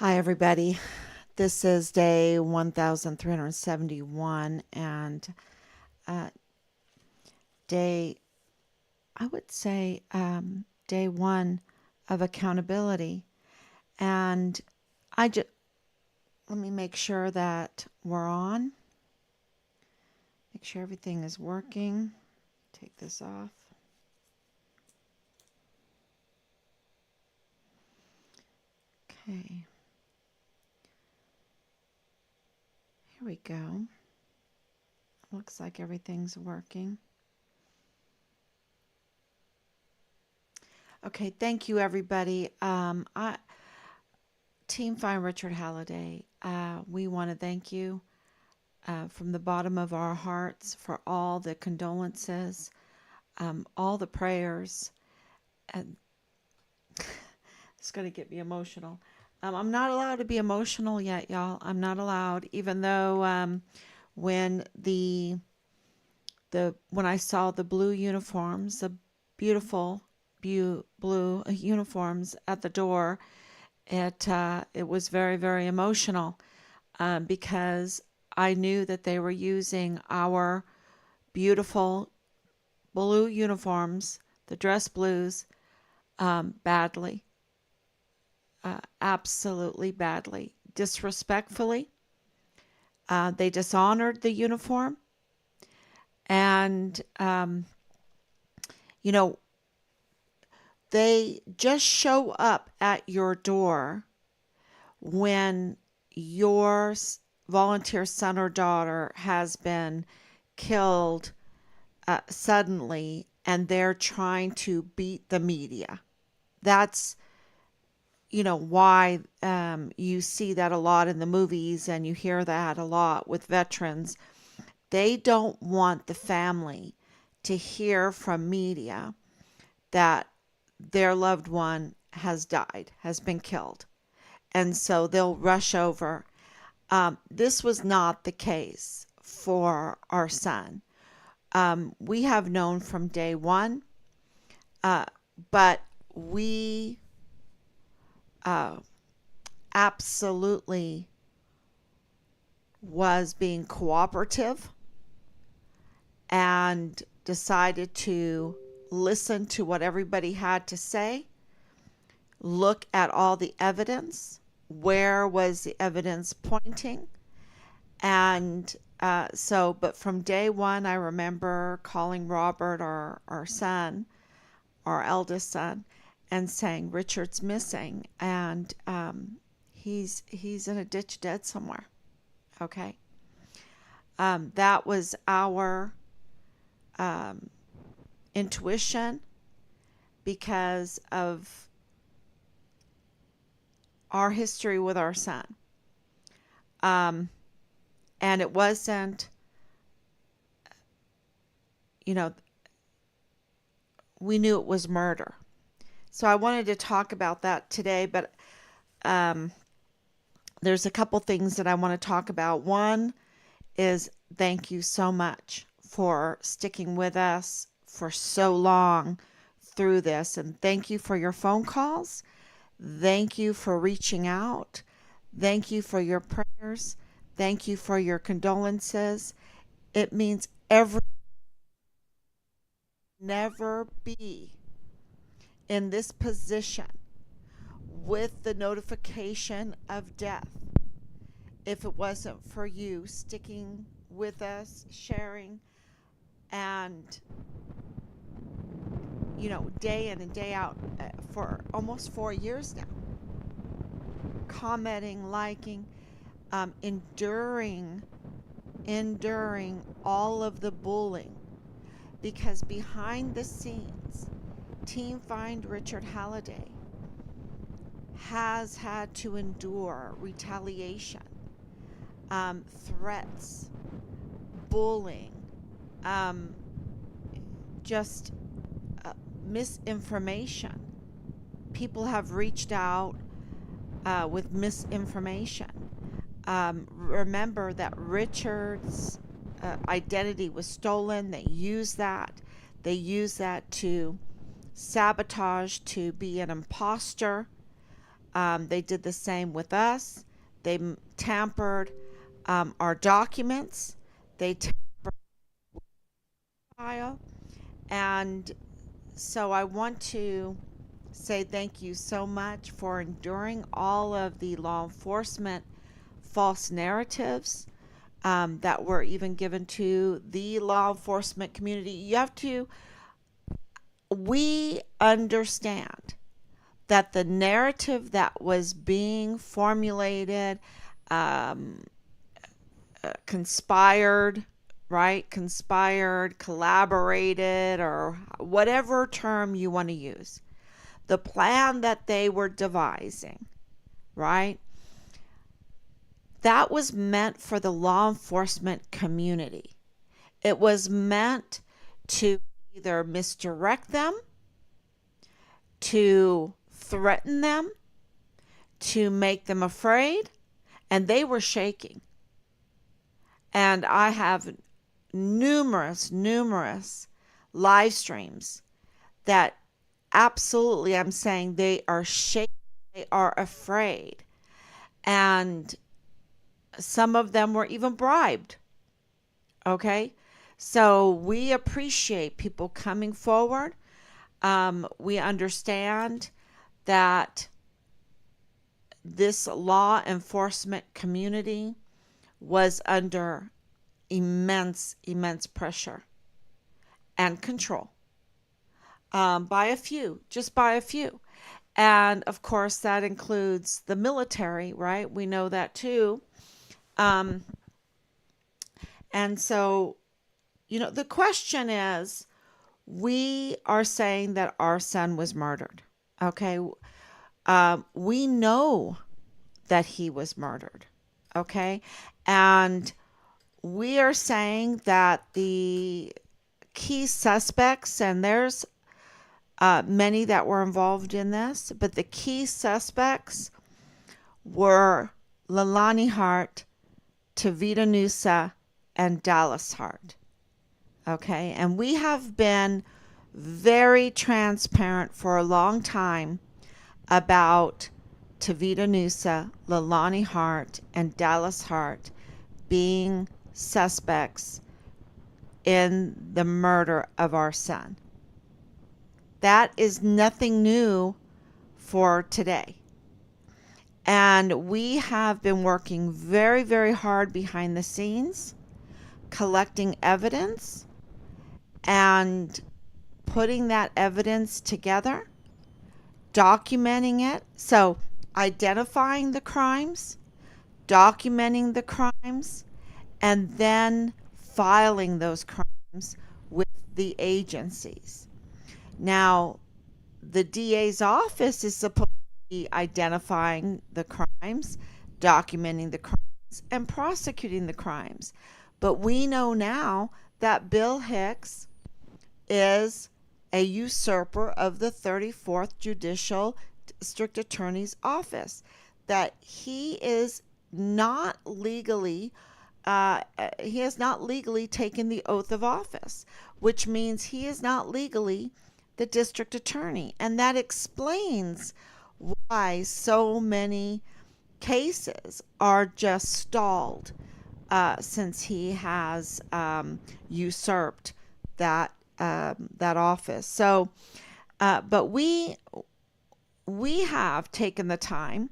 Hi, everybody. This is day 1371 and uh, day, I would say, day one of accountability. And I just, let me make sure that we're on, make sure everything is working. Take this off. Okay. Here we go. Looks like everything's working. Okay, thank you, everybody. Team Find Richard Halliday, we want to thank you from the bottom of our hearts for all the condolences, all the prayers. And it's going to get me emotional. I'm not allowed to be emotional yet, y'all. I'm not allowed, even though when when I saw the blue uniforms, the beautiful blue uniforms at the door, it was very, very emotional because I knew that they were using our beautiful blue uniforms, the dress blues, badly, absolutely badly, disrespectfully. They dishonored the uniform, and you know, they just show up at your door when your volunteer son or daughter has been killed suddenly, and they're trying to beat the media. That's why you see that a lot in the movies, and you hear that a lot with veterans. They don't want the family to hear from media that their loved one has died, has been killed. And so they'll rush over. This was not the case for our son. We have known from day one, but we absolutely was being cooperative and decided to listen to what everybody had to say, look at all the evidence, where was the evidence pointing. And but from day one, I remember calling Robert, our son, our eldest son, and saying, Richard's missing, and he's in a ditch dead somewhere. Okay. That was our intuition because of our history with our son. And it wasn't, we knew it was murder. So I wanted to talk about that today, but there's a couple things that I want to talk about. One is thank you so much for sticking with us for so long through this. And thank you for your phone calls. Thank you for reaching out. Thank you for your prayers. Thank you for your condolences. It means never be in this position with the notification of death if it wasn't for you sticking with us, sharing, and day in and day out for almost 4 years now, commenting, liking, enduring all of the bullying, because behind the scenes, Team Find Richard Halliday has had to endure retaliation, threats, bullying, just misinformation. People have reached out with misinformation. Remember that Richard's identity was stolen. They used that. They used that to sabotage, to be an imposter. They did the same with us. They tampered our documents. They tampered file. And so I want to say thank you so much for enduring all of the law enforcement false narratives that were even given to the law enforcement community. We understand that the narrative that was being formulated, um, conspired, right? Conspired, collaborated, or whatever term you want to use. The plan that they were devising, right? That was meant for the law enforcement community. It was meant to either misdirect them, to threaten them, to make them afraid, and they were shaking. And I have numerous live streams that absolutely I'm saying they are shaking, they are afraid. And some of them were even bribed. Okay? So we appreciate people coming forward. We understand that this law enforcement community was under immense pressure and control by a few, just by a few. And of course, that includes the military, right? We know that too. Um, and so, the question is, we are saying that our son was murdered. Okay. We know that he was murdered. Okay. And we are saying that the key suspects, and there's many that were involved in this, but the key suspects were Leilani Hart, Tavita Nusa, and Dallas Hart. Okay, and we have been very transparent for a long time about Tavita Nusa, Leilani Hart, and Dallas Hart being suspects in the murder of our son. That is nothing new for today. And we have been working very, very hard behind the scenes, collecting evidence and putting that evidence together, documenting it. So, identifying the crimes, documenting the crimes, and then filing those crimes with the agencies. Now, the DA's office is supposed to be identifying the crimes, documenting the crimes, and prosecuting the crimes. But we know now that Bill Hicks is a usurper of the 34th Judicial District Attorney's Office, that he is not legally he has not legally taken the oath of office, which means he is not legally the district attorney. And that explains why so many cases are just stalled since he has usurped that office. So, but we have taken the time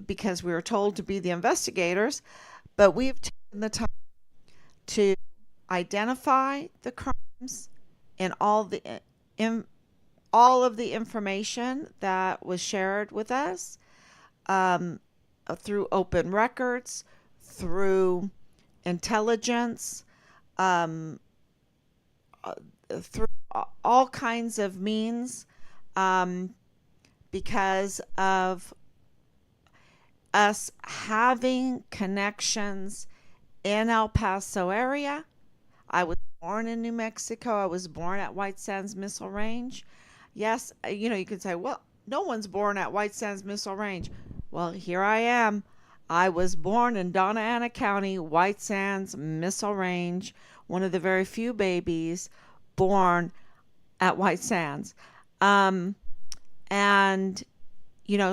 because we were told to be the investigators, but we've taken the time to identify the crimes and all of the information that was shared with us through open records, through intelligence, through all kinds of means, because of us having connections in El Paso area. I was born in New Mexico. I was born at White Sands Missile Range. Yes, you could say, well, no one's born at White Sands Missile Range. Well, here I am. I was born in Donna Ana County, White Sands Missile Range, one of the very few babies born at White Sands. And,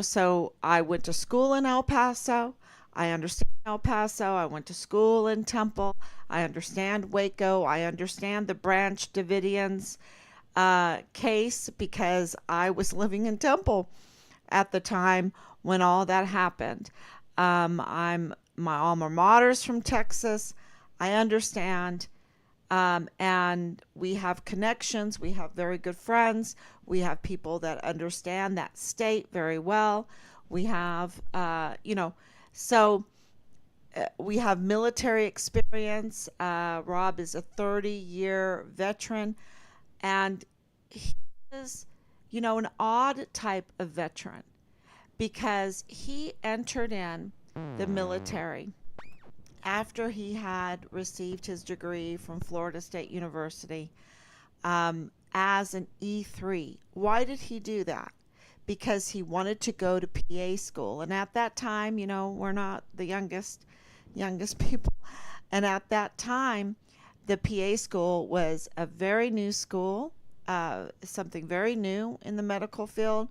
so I went to school in El Paso. I understand El Paso. I went to school in Temple. I understand Waco. I understand the Branch Davidians case because I was living in Temple at the time when all that happened. I'm my alma mater's from Texas. I understand. And we have connections. We have very good friends. We have people that understand that state very well. We have, so we have military experience. Rob is a 30-year veteran, and he is, an odd type of veteran because he entered in the military after he had received his degree from Florida State University as an E3. Why did he do that? Because he wanted to go to PA school. And at that time, we're not the youngest people. And at that time, the PA school was a very new school, something very new in the medical field.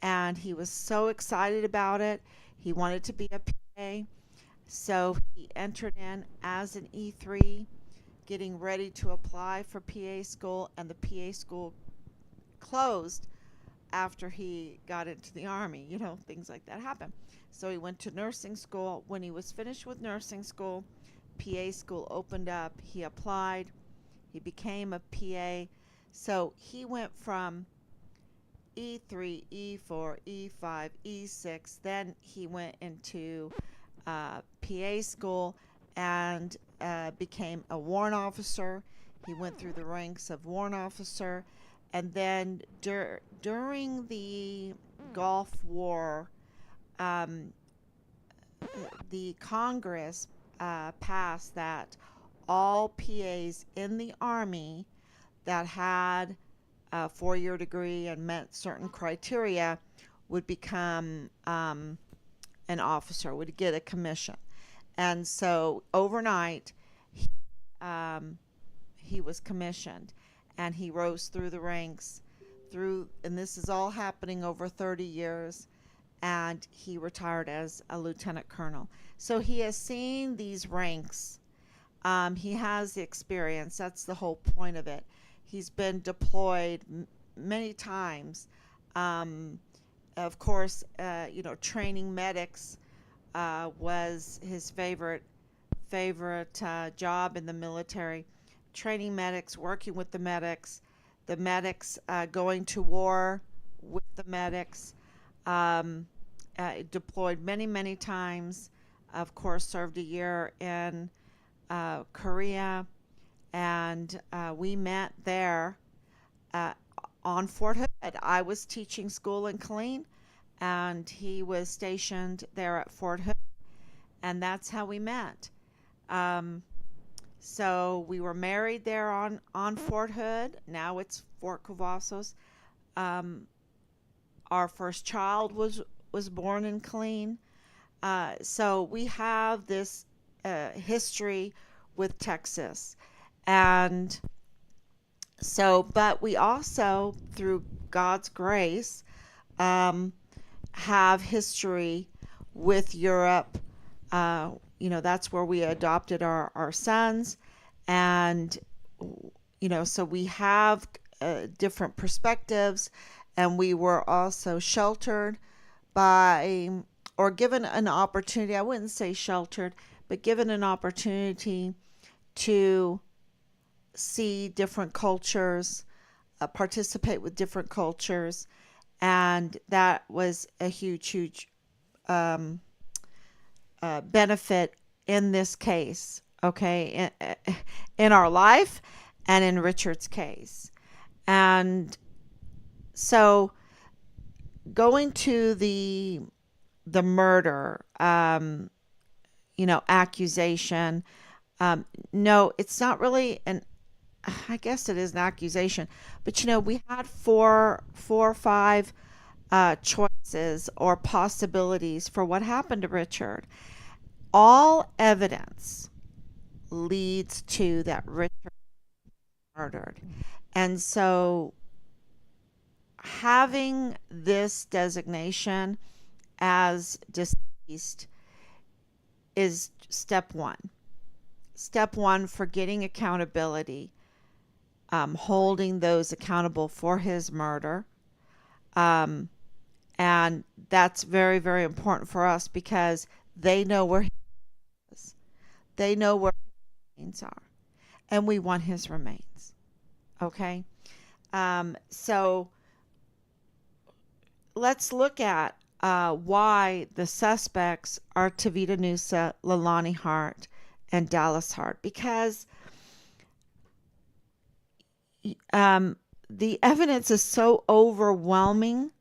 And he was so excited about it. He wanted to be a PA. So he entered in as an E3, getting ready to apply for PA school, and the PA school closed after he got into the Army. Things like that happen. So he went to nursing school. When he was finished with nursing school, PA school opened up. He applied. He became a PA. So he went from E3, E4, E5, E6. Then he went into PA school and became a warrant officer. He went through the ranks of warrant officer. And then during the Gulf War, the Congress passed that all PAs in the Army that had a 4-year degree and met certain criteria would become an officer, would get a commission. And so overnight, he was commissioned, and he rose through the ranks and this is all happening over 30 years, and he retired as a lieutenant colonel. So he has seen these ranks. He has the experience. That's the whole point of it. He's been deployed many times. Of course, training medics was his favorite job in the military. Training medics, working with the medics going to war with the medics. Deployed many times. Of course, served a year in Korea, and we met there on Fort Hood. I was teaching school in Killeen, and he was stationed there at Fort Hood, and that's how we met. So we were married there on Fort Hood. Now it's Fort Cavazos. Our first child was born in Killeen. So we have this history with Texas. And so, but we also, through God's grace, have history with Europe. That's where we adopted our sons. And, so we have different perspectives. And we were also sheltered by, or given an opportunity, I wouldn't say sheltered, but given an opportunity to see different cultures, participate with different cultures. And that was a huge benefit in this case, okay, in our life and in Richard's case. And so going to the murder, accusation, no, it's not really I guess it is an accusation, but we had four or five choices or possibilities for what happened to Richard. All evidence leads to that Richard was murdered. And so having this designation as deceased is step one. Step one for getting accountability, holding those accountable for his murder. Um, and that's very, very important for us because they know where he is. They know where his remains are. And we want his remains. Okay? So let's look at why the suspects are Tavita Nusa, Leilani Hart, and Dallas Hart. Because the evidence is so overwhelming.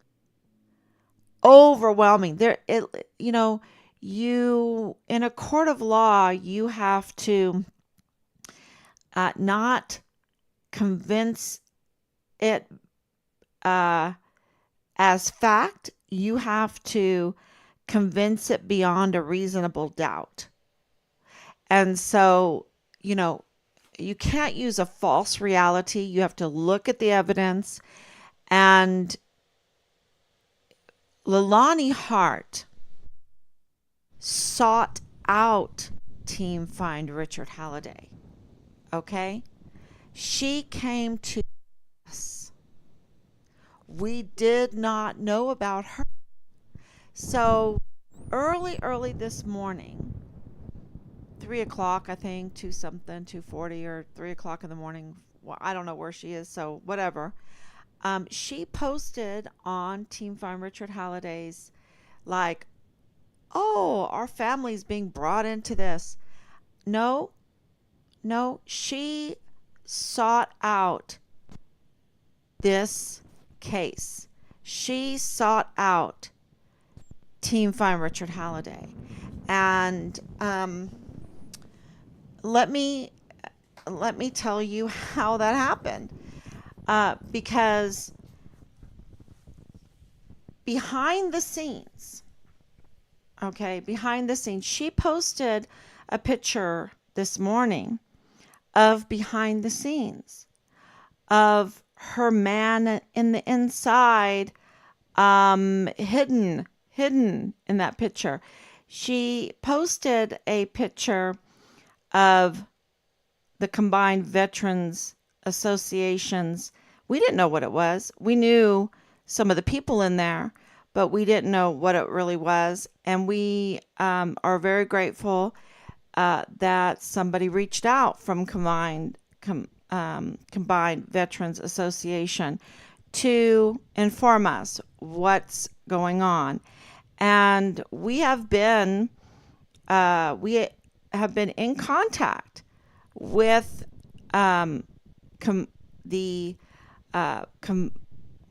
There, you in a court of law, you have to not convince it as fact. You have to convince it beyond a reasonable doubt. And so, you can't use a false reality. You have to look at the evidence. And Leilani Hart sought out Team Find Richard Halliday. Okay? She came to us. We did not know about her. So early this morning, 3 o'clock, I think, 2:40 or 3 o'clock in the morning. Well, I don't know where she is, so whatever. She posted on Team Find Richard Halliday's, like, oh, our family's being brought into this. No, she sought out this case. She sought out Team Find Richard Halliday. And let me tell you how that happened. Because behind the scenes, she posted a picture this morning of behind the scenes of her man in the inside, hidden in that picture. She posted a picture of the Combined Veterans Associations. We didn't know what it was. We knew some of the people in there, but we didn't know what it really was. And we are very grateful that somebody reached out from Combined Veterans Association to inform us what's going on. And we have been in contact with the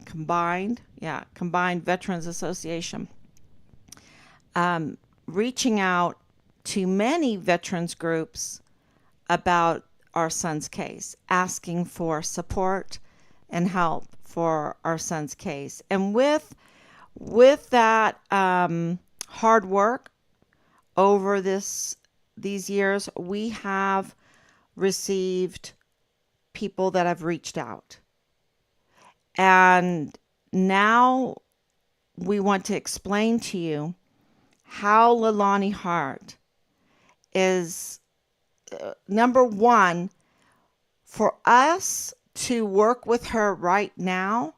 Combined Veterans Association, reaching out to many veterans groups about our son's case, asking for support and help for our son's case. And with that hard work over these years, we have received people that have reached out. And now we want to explain to you how Leilani Hart is, number one, for us to work with her right now.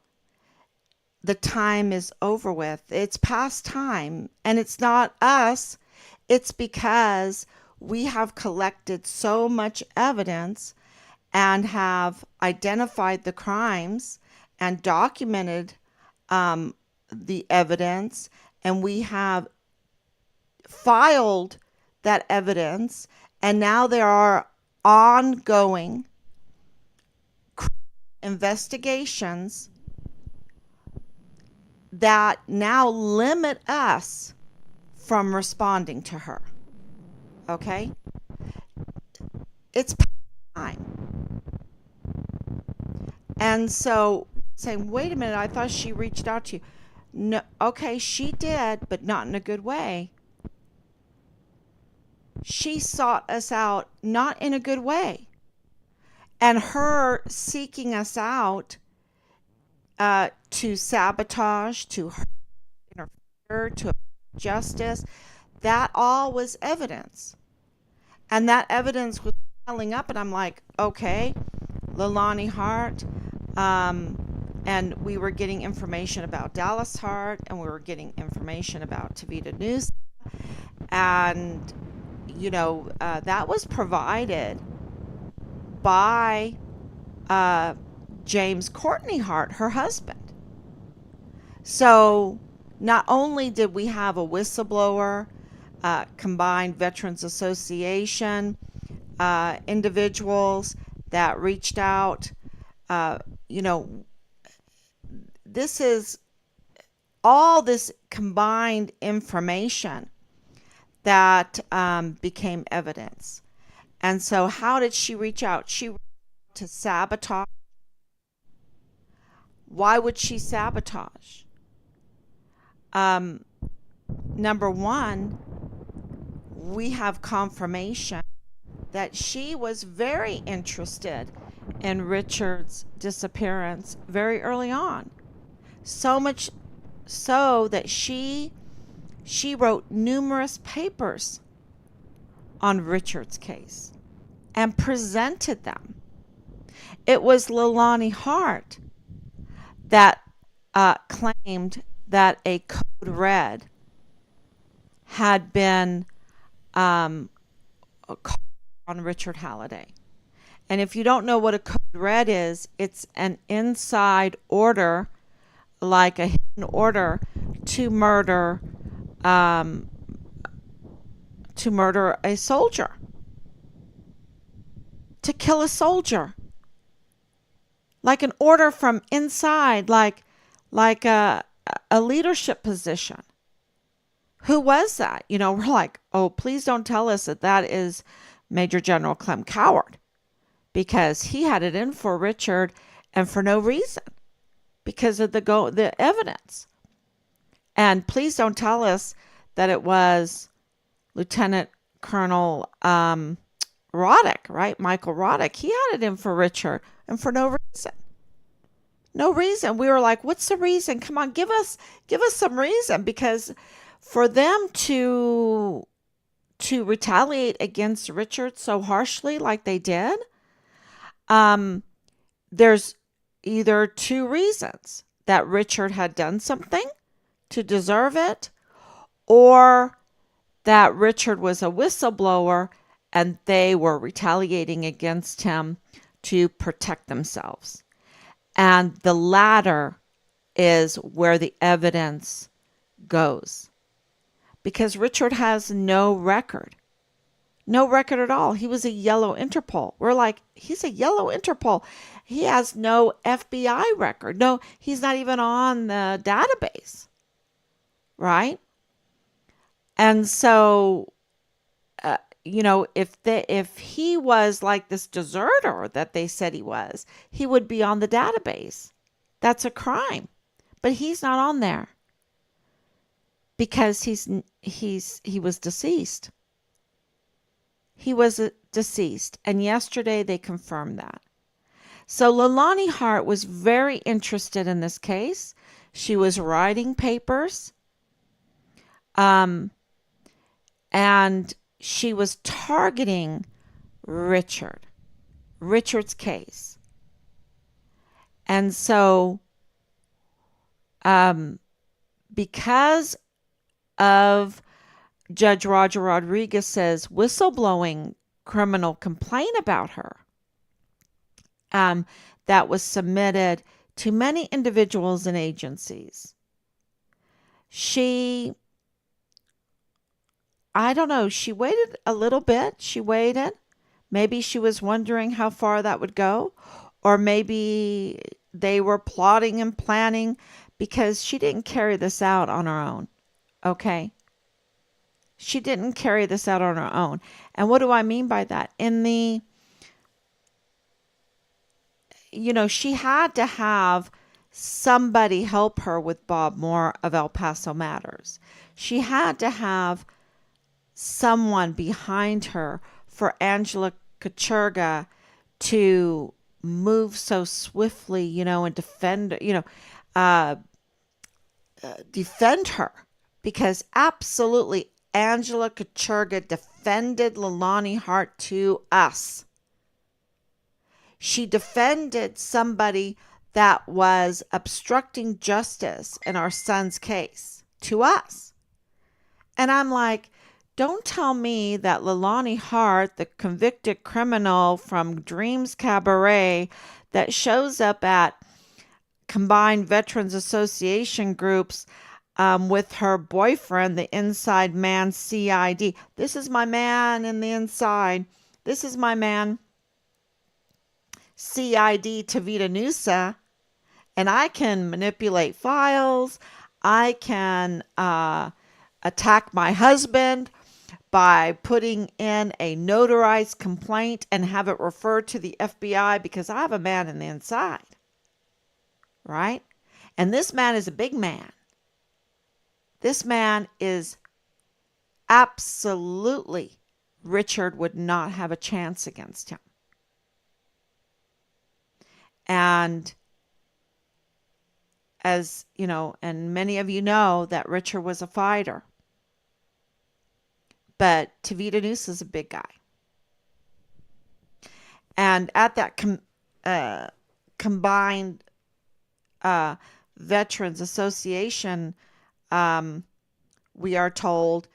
The time is over with. It's past time. And it's not us. It's because we have collected so much evidence and have identified the crimes and documented the evidence, and we have filed that evidence, and now there are ongoing investigations that now limit us from responding to her. Okay? It's time. And so saying, wait a minute, I thought she reached out to you. No, okay, she did, but not in a good way. She sought us out not in a good way. And her seeking us out to sabotage, to interfere, to justice. That all was evidence. And that evidence was piling up. And I'm like, okay, Leilani Hart. And we were getting information about Dallas Hart, and we were getting information about Tavita News. And, that was provided by James Courtney Hart, her husband. So not only did we have a whistleblower, combined Veterans Association, individuals that reached out, you know, this is all this combined information that became evidence. And so, how did she reach out? She reached out to sabotage. Why would she sabotage? Um, Number one, we have confirmation that she was very interested in Richard's disappearance very early on. So much so that she wrote numerous papers on Richard's case and presented them. It was Leilani Hart that claimed that a code red had been called on Richard Halliday. And if you don't know what a code red is, it's an inside order, like a hidden order to murder a soldier, to kill a soldier, like an order from inside, like a leadership position. Who was that? We're like, oh, please don't tell us that is Major General Clem Coward, because he had it in for Richard and for no reason, because of the evidence. And please don't tell us that it was Lieutenant Colonel Roddick, right? Michael Roddick. He had it in for Richard and for no reason. No reason. We were like, what's the reason? Come on, give us some reason, because for them to retaliate against Richard so harshly like they did, there's either two reasons: that Richard had done something to deserve it, or that Richard was a whistleblower and they were retaliating against him to protect themselves. And the latter is where the evidence goes. Because Richard has no record. No record at all. He was a yellow Interpol. We're like, he's a yellow Interpol. He has no FBI record. No, he's not even on the database. Right? And so, if he was like this deserter that they said he was, he would be on the database. That's a crime. But he's not on there, because he was deceased. He was deceased, and yesterday they confirmed that. So Leilani Hart was very interested in this case. She was writing papers, and she was targeting Richard's case. And so, because of Judge Roger Rodriguez's whistleblowing criminal complaint about her, that was submitted to many individuals and agencies, I don't know, she waited a little bit. She waited. Maybe she was wondering how far that would go, or maybe they were plotting and planning, because she didn't carry this out on her own. Okay? She didn't carry this out on her own. And what do I mean by that? She had to have somebody help her with Bob Moore of El Paso Matters. She had to have someone behind her for Angela Kachurga to move so swiftly, and uh, defend her, because absolutely Angela Kachurga defended Leilani Hart to us. She defended somebody that was obstructing justice in our son's case to us. And I'm like, don't tell me that Leilani Hart, the convicted criminal from Dreams Cabaret that shows up at combined Veterans Association groups with her boyfriend, the inside man CID. This is my man in the inside. This is my man CID Tavita Nusa. And I can manipulate files. I can attack my husband by putting in a notarized complaint and have it referred to the FBI because I have a man in the inside. Right? And this man is a big man. This man is absolutely, Richard would not have a chance against him. And as you know, and many of you know that Richard was a fighter. But Tavita Nusa is a big guy. And at that combined Veterans Association, we are told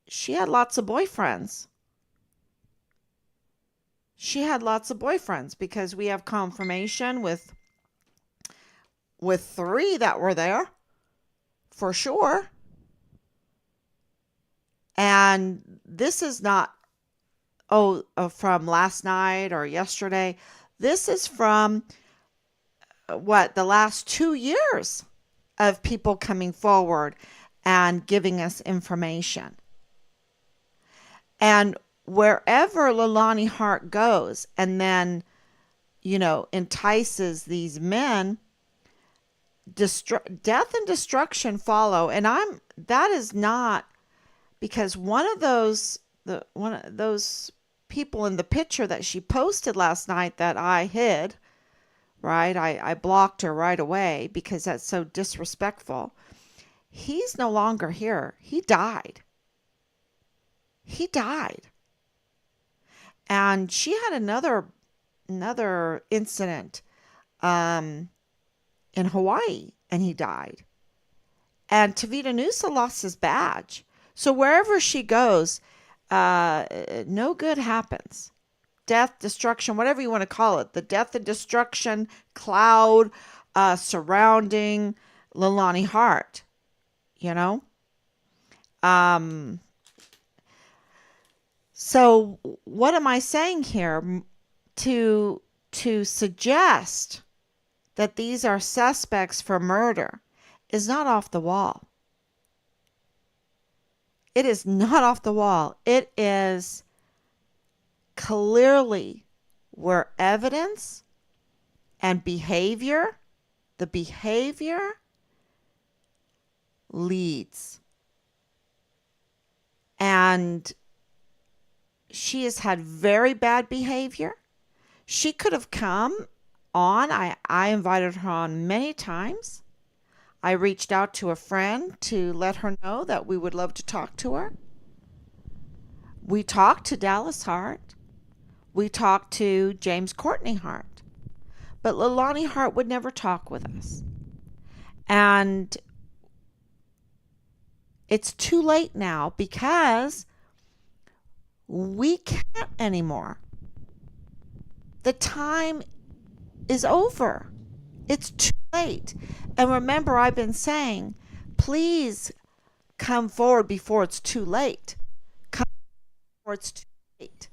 she had lots of boyfriends. She had lots of boyfriends because we have confirmation with 3 that were there for sure. And this is not from last night or yesterday. This is from the last 2 years of people coming forward and giving us information. And wherever Leilani Hart goes and then, entices these men, death and destruction follow. And that is not because one of those people in the picture that she posted last night that I hid, right? I blocked her right away because that's so disrespectful. He's no longer here. He died. And she had another incident in Hawaii, and he died. And Tavita Nusa lost his badge. So wherever she goes, no good happens. Death, destruction, whatever you want to call it. The death and destruction cloud surrounding Leilani Hart. So what am I saying here? To suggest that these are suspects for murder is not off the wall. It is not off the wall. It is clearly where evidence and behavior, the behavior leads. And she has had very bad behavior. She could have come on. I invited her on many times. I reached out to a friend to let her know that we would love to talk to her. We talked to Dallas Hart. We talked to James Courtney Hart. But Leilani Hart would never talk with us. And it's too late now because we can't anymore. The time is over. It's too late. And remember, I've been saying, please come forward before it's too late. Come before it's too late.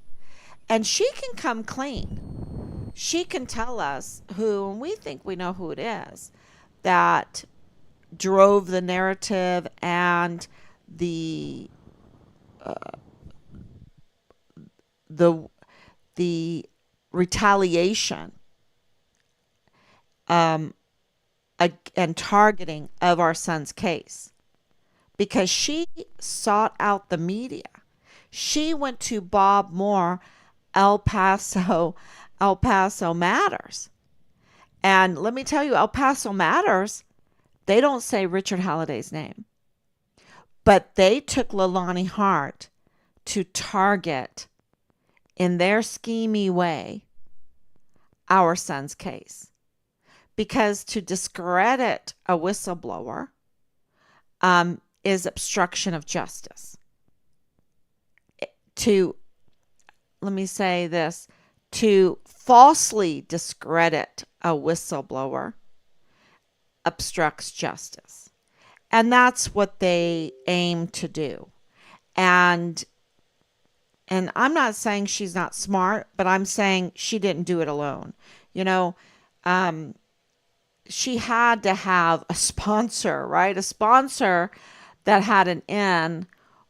And she can come clean. She can tell us who, and we think we know who it is, that drove the narrative and the retaliation and targeting of our son's case, because she sought out the media. She went to Bob Moore, El Paso El Paso Matters. And let me tell you, El Paso Matters, they don't say Richard Halliday's name. But they took Leilani Hart to target, in their schemy way, our son's case. Because to discredit a whistleblower is obstruction of justice. Let me say this, to falsely discredit a whistleblower obstructs justice. And that's what they aim to do. And I'm not saying she's not smart, but I'm saying she didn't do it alone. You know, she had to have a sponsor, right? A sponsor that had an in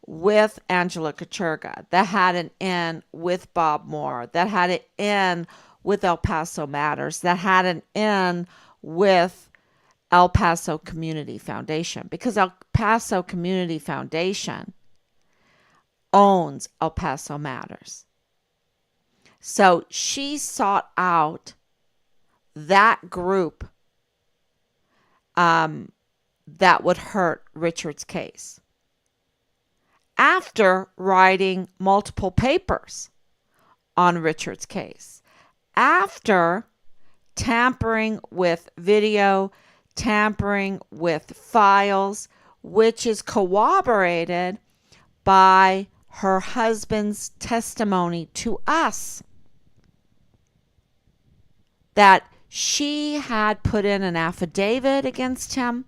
with Angela Kachurga, that had an in with Bob Moore, that had an in with El Paso Matters, that had an in with El Paso Community Foundation, because El Paso Community Foundation owns El Paso Matters. So she sought out that group that would hurt Richard's case. After writing multiple papers on Richard's case, after tampering with video, tampering with files, which is corroborated by her husband's testimony to us, that she had put in an affidavit against him,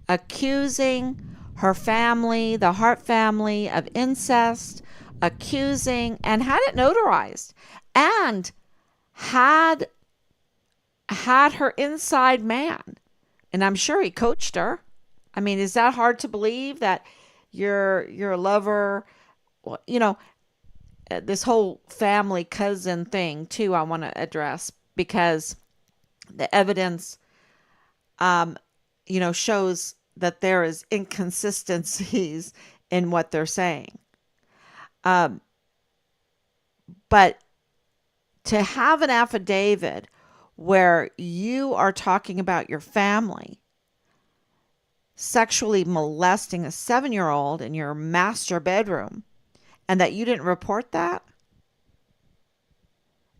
accusing her family, the Hart family, of incest, accusing, and had it notarized, and had her inside man. And I'm sure he coached her. I mean, is that hard to believe that your lover, you know, this whole family cousin thing too, I want to address, because the evidence, shows that there is inconsistencies in what they're saying. But to have an affidavit where you are talking about your family sexually molesting a 7-year-old in your master bedroom, and that you didn't report that,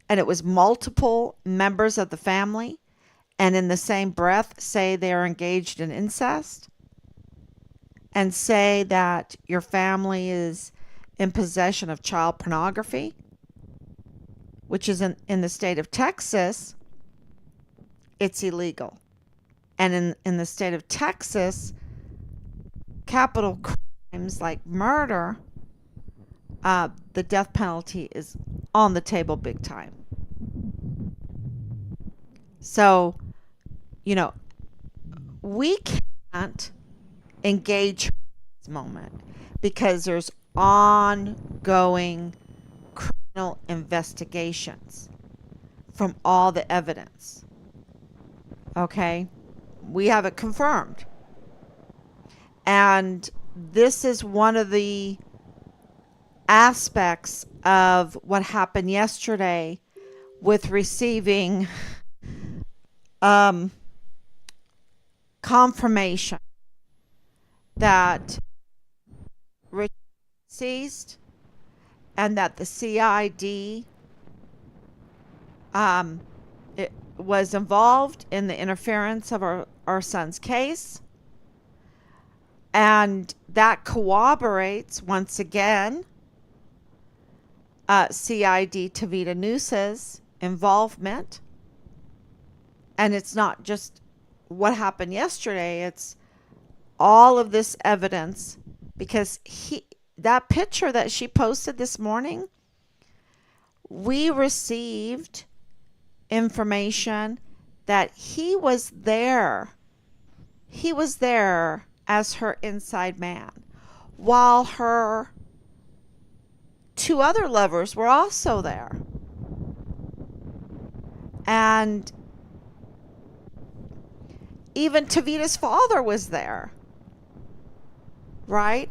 and it was multiple members of the family, and in the same breath say they are engaged in incest, and say that your family is in possession of child pornography, which is in the state of Texas, it's illegal. And in the state of Texas, capital crimes like murder, the death penalty is on the table big time. So, we can't engage this moment because there's ongoing criminal investigations from all the evidence. Okay? We have it confirmed. And this is one of the aspects of what happened yesterday with receiving confirmation that Richard ceased and that the CID it was involved in the interference of our son's case. And that corroborates, once again, CID Tavita Noosa's involvement. And it's not just what happened yesterday, it's all of this evidence, because that picture that she posted this morning, we received information that he was there. He was there as her inside man, while her 2 other lovers were also there. And even Tavita's father was there. Right?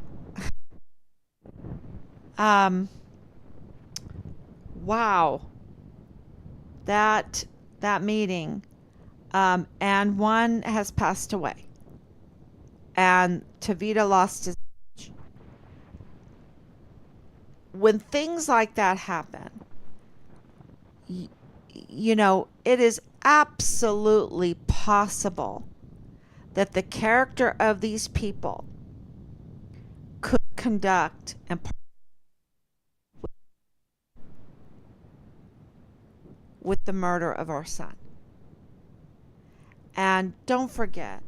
Wow. that meeting, and one has passed away, and Tavita lost his. When things like that happen, y- it is absolutely possible that the character of these people could conduct and with the murder of our son. And don't forget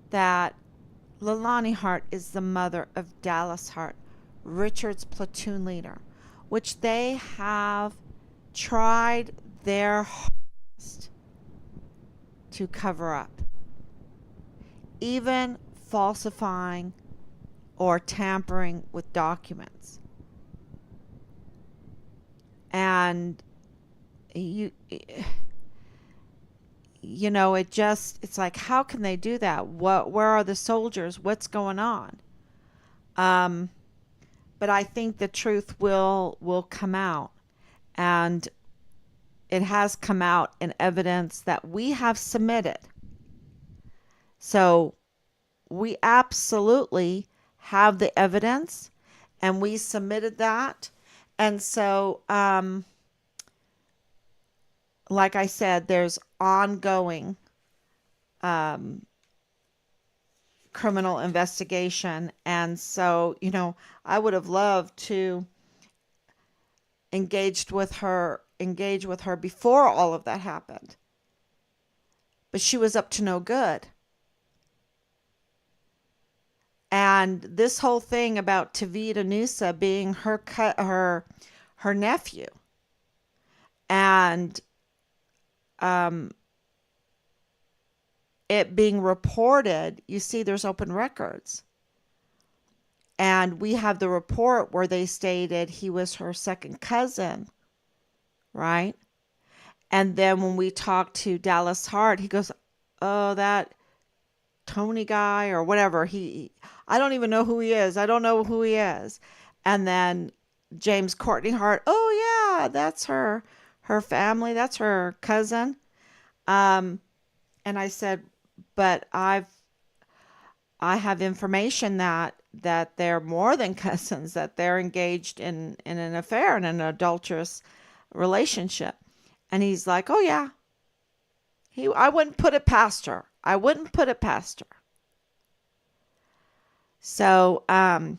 that Leilani Hart is the mother of Dallas Hart, Richard's platoon leader, which they have tried their hardest to cover up, even falsifying or tampering with documents. And it's like, how can they do that? Where are the soldiers? What's going on? But I think the truth will come out, and it has come out in evidence that we have submitted. So we absolutely have the evidence, and we submitted that. And so, like I said, there's ongoing criminal investigation. And so, I would have loved to engage with her before all of that happened. But she was up to no good. And this whole thing about Tavita Nusa being her nephew, and it being reported, you see, there's open records. And we have the report where they stated he was her second cousin, right? And then when we talked to Dallas Hart, he goes, "Oh, that Tony guy or whatever, I don't even know who he is. I don't know who he is." And then James Courtney Hart, "Oh yeah, that's her family, that's her cousin." And I said, "But I have information that they're more than cousins, that they're engaged in an affair, in an adulterous relationship." And he's like, "Oh yeah." I wouldn't put it past her. I wouldn't put it past her. So, all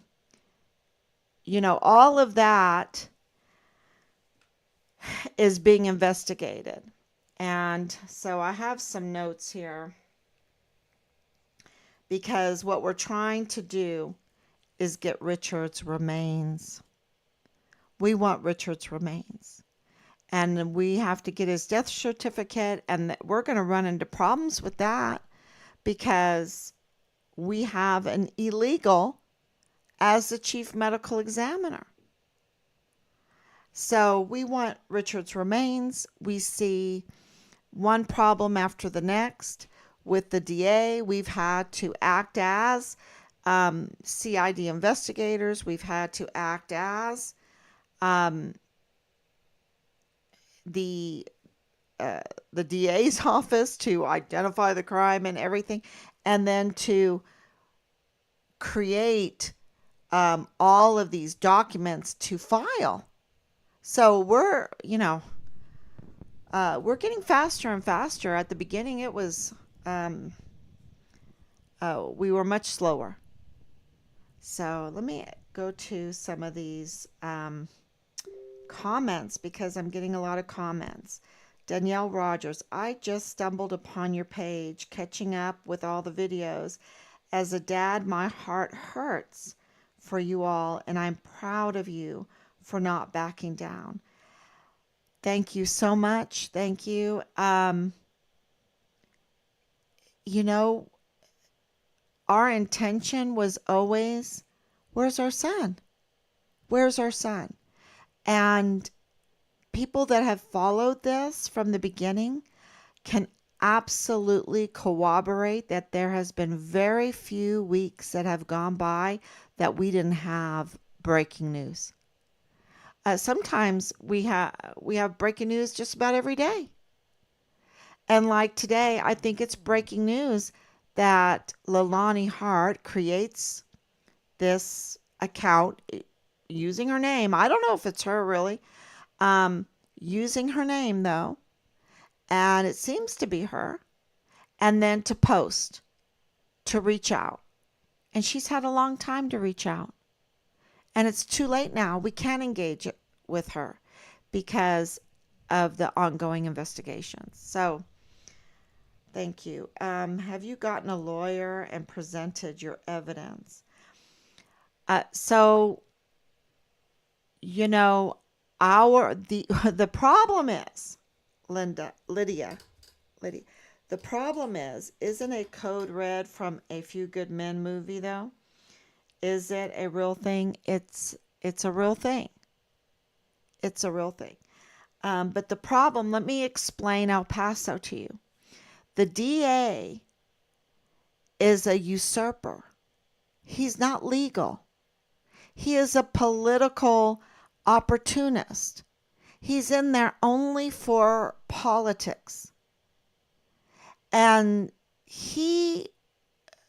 of that is being investigated. And so I have some notes here, because what we're trying to do is get Richard's remains. We want Richard's remains. And we have to get his death certificate, and we're going to run into problems with that because we have an illegal as the chief medical examiner. So we want Richard's remains. We see one problem after the next with the DA. We've had to act as CID investigators. We've had to act as the DA's office to identify the crime and everything, and then to create all of these documents to file. So we're getting faster and faster. At the beginning, it was we were much slower. So let me go to some of these comments, because I'm getting a lot of comments. Danielle Rogers, "I just stumbled upon your page, catching up with all the videos. As a dad, my heart hurts for you all, and I'm proud of you for not backing down." Thank you so much. Thank you. Our intention was always, where's our son? Where's our son? And people that have followed this from the beginning can absolutely corroborate that there has been very few weeks that have gone by that we didn't have breaking news. Sometimes we have breaking news just about every day. And like today, I think it's breaking news that Leilani Hart creates this account using her name. I don't know if it's her really. Um, Using her name though, and it seems to be her. And then to post, to reach out. And she's had a long time to reach out. And it's too late now. We can't engage with her because of the ongoing investigations. So, thank you. Have you gotten a lawyer and presented your evidence? So, you know, the problem is, Lydia, the problem is, isn't a code red from A Few Good Men movie though? Is it a real thing? It's a real thing. It's a real thing. But the problem, let me explain El Paso to you. The DA is a usurper. He's not legal. He is a political opportunist. He's in there only for politics. And we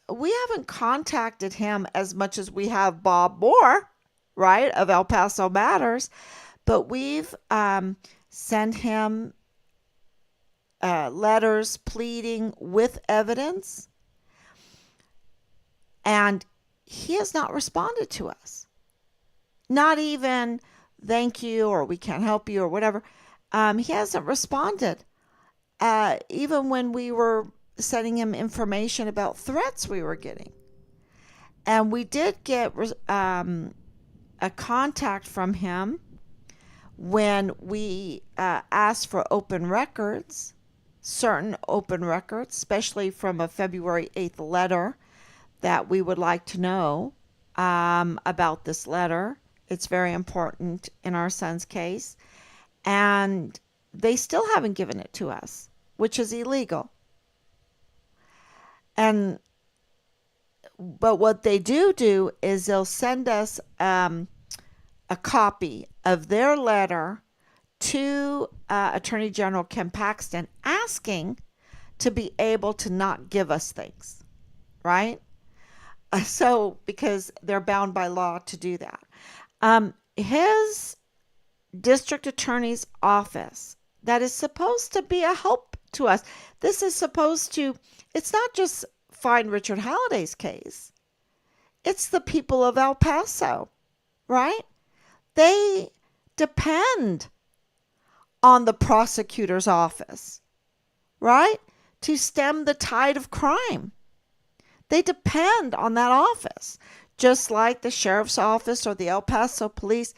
haven't contacted him as much as we have Bob Moore, right, of El Paso Matters, but we've sent him letters pleading with evidence, and he has not responded to us. Not even thank you or we can't help you or whatever. He hasn't responded. Even when we were sending him information about threats we were getting. And we did get a contact from him when we asked for open records, certain open records, especially from a February 8th letter that we would like to know about this letter. It's very important in our son's case. And they still haven't given it to us, which is illegal. But what they do is they'll send us a copy of their letter to Attorney General Ken Paxton asking to be able to not give us things, right? So, because they're bound by law to do that. His district attorney's office, that is supposed to be a help to us. This is supposed to, it's not just find Richard Halliday's case. It's the people of El Paso, right? They depend on the prosecutor's office, right? To stem the tide of crime. They depend on that office, just like the sheriff's office or the El Paso police.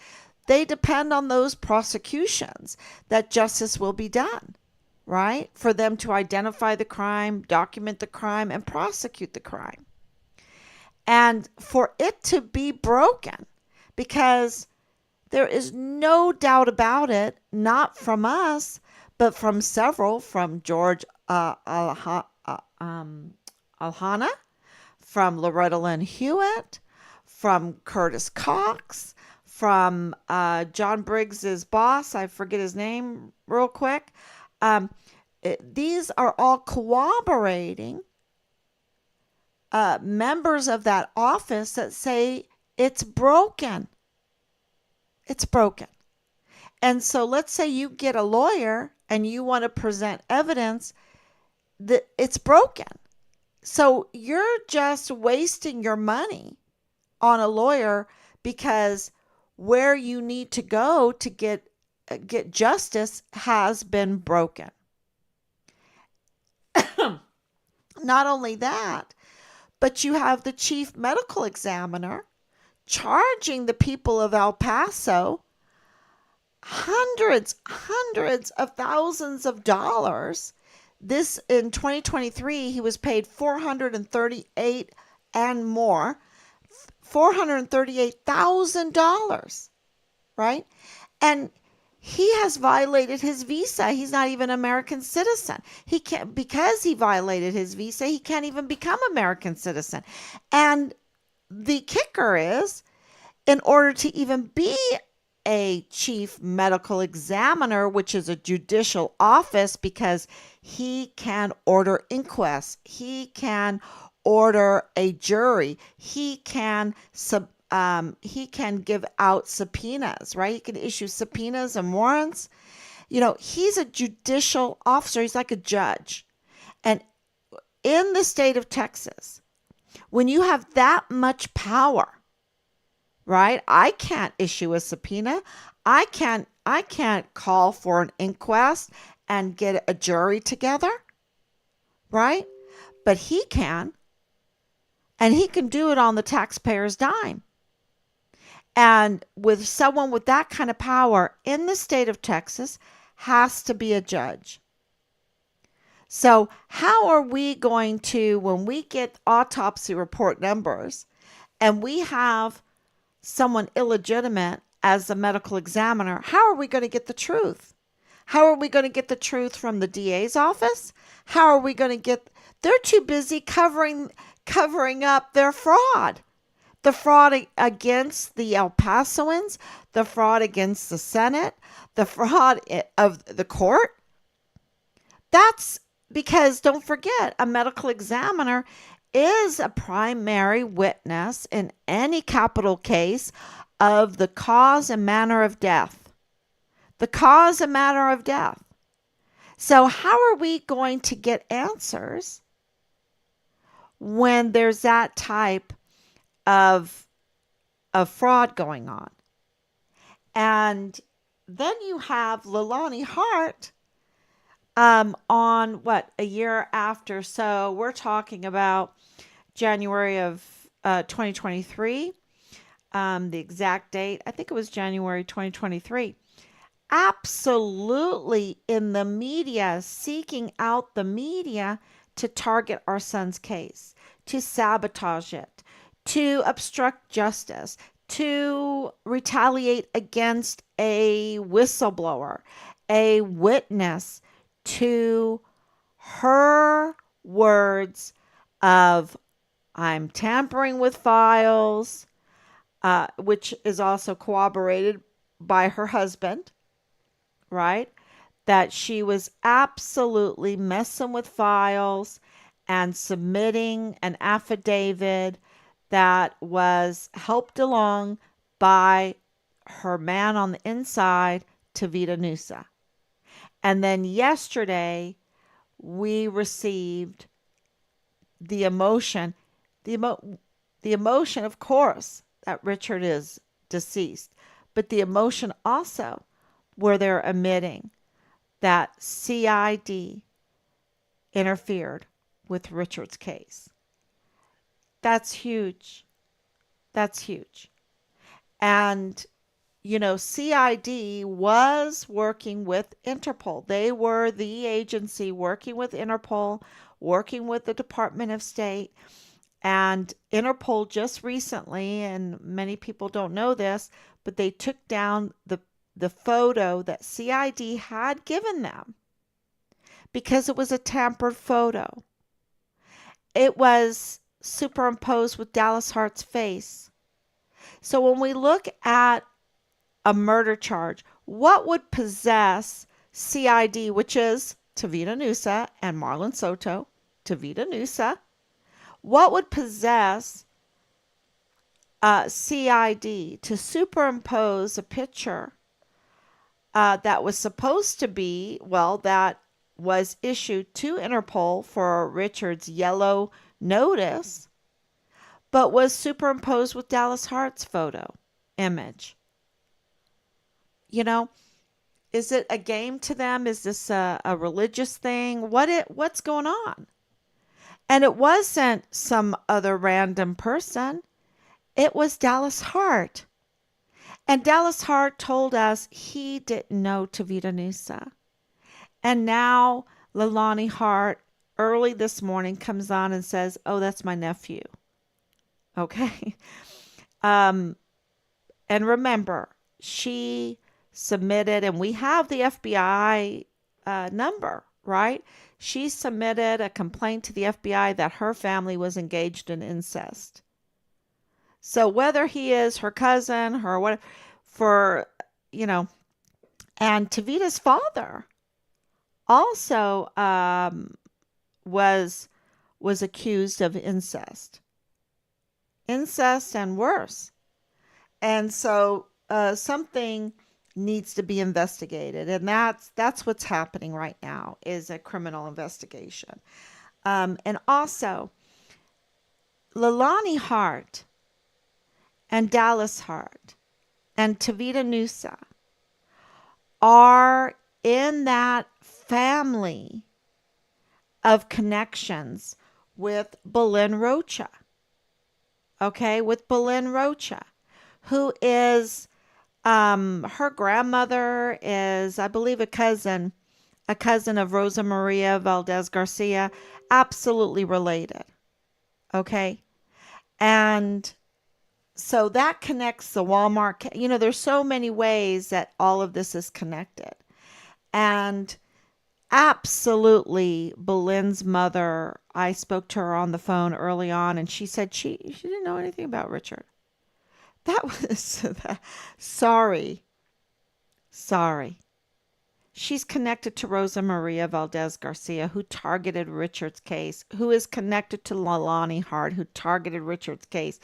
They depend on those prosecutions that justice will be done, right? For them to identify the crime, document the crime, and prosecute the crime. And for it to be broken, because there is no doubt about it, not from us, but from several, from George Alhana, from Loretta Lynn Hewitt, from Curtis Cox, from John Briggs's boss, I forget his name real quick. These are all corroborating members of that office that say it's broken. It's broken. And so let's say you get a lawyer and you want to present evidence that it's broken. So you're just wasting your money on a lawyer because where you need to go to get justice has been broken. Not only that, but you have the chief medical examiner charging the people of El Paso hundreds of thousands of dollars. This in 2023, he was paid $438 and more, $438,000, right? And he has violated his visa. He's not even an American citizen. He can't, because he violated his visa, he can't even become American citizen. And the kicker is, in order to even be a chief medical examiner, which is a judicial office, because he can order inquests, he can order a jury, he can give out subpoenas, right? He can issue subpoenas and warrants. He's a judicial officer. He's like a judge. And in the state of Texas, when you have that much power, right? I can't issue a subpoena. I can't call for an inquest and get a jury together, right? But he can, and he can do it on the taxpayer's dime. And with someone with that kind of power in the state of Texas has to be a judge. So how are we going to, when we get autopsy report numbers and we have someone illegitimate as a medical examiner, how are we going to get the truth? How are we going to get the truth from the DA's office? How are we going to get, they're too busy covering up their fraud. The fraud against the El Pasoans, the fraud against the Senate, the fraud of the court. That's because, don't forget, a medical examiner is a primary witness in any capital case of the cause and manner of death. The cause and manner of death. So how are we going to get answers when there's that type of fraud going on? And then you have Leilani Hart on a year after. So we're talking about January of 2023. The exact date, I think it was January 2023. Absolutely in the media, seeking out the media to target our son's case, to sabotage it, to obstruct justice, to retaliate against a whistleblower, a witness, to her words of, I'm tampering with files, which is also corroborated by her husband, right? That she was absolutely messing with files and submitting an affidavit that was helped along by her man on the inside, Tavita Nusa. And then yesterday, we received the emotion, the emotion, of course, that Richard is deceased, but the emotion also where they're admitting that CID interfered with Richard's case. That's huge. That's huge. And, CID was working with Interpol. They were the agency working with Interpol, working with the Department of State. And Interpol just recently, and many people don't know this, but they took down the photo that CID had given them because it was a tampered photo. It was superimposed with Dallas Hart's face. So when we look at a murder charge, what would possess CID, which is Tavita Nusa and Marlon Soto, Tavita Nusa, what would possess CID to superimpose a picture that was supposed to be, that was issued to Interpol for Richard's yellow notice, but was superimposed with Dallas Hart's photo image? Is it a game to them? Is this a religious thing? What's going on? And it wasn't some other random person. It was Dallas Hart. And Dallas Hart told us he didn't know Tavita Nusa. And now Leilani Hart early this morning comes on and says, oh, that's my nephew. Okay. And remember, she submitted, and we have the FBI number, right? She submitted a complaint to the FBI that her family was engaged in incest. So whether he is her cousin, her whatever, for and Tavita's father also was accused of incest and worse. And so something needs to be investigated, and that's what's happening right now is a criminal investigation. And also, Leilani Hart and Dallas Hart and Tavita Nusa are in that family of connections with Belen Rocha. Okay, with Belen Rocha, who is her grandmother is, I believe, a cousin of Rosa Maria Valdez Garcia, absolutely related. Okay, and so that connects the Walmart. There's so many ways that all of this is connected, and absolutely, Belen's mother. I spoke to her on the phone early on, and she said she didn't know anything about Richard. That was sorry, sorry. She's connected to Rosa Maria Valdez Garcia, who targeted Richard's case, who is connected to Leilani Hart, who targeted Richard's case.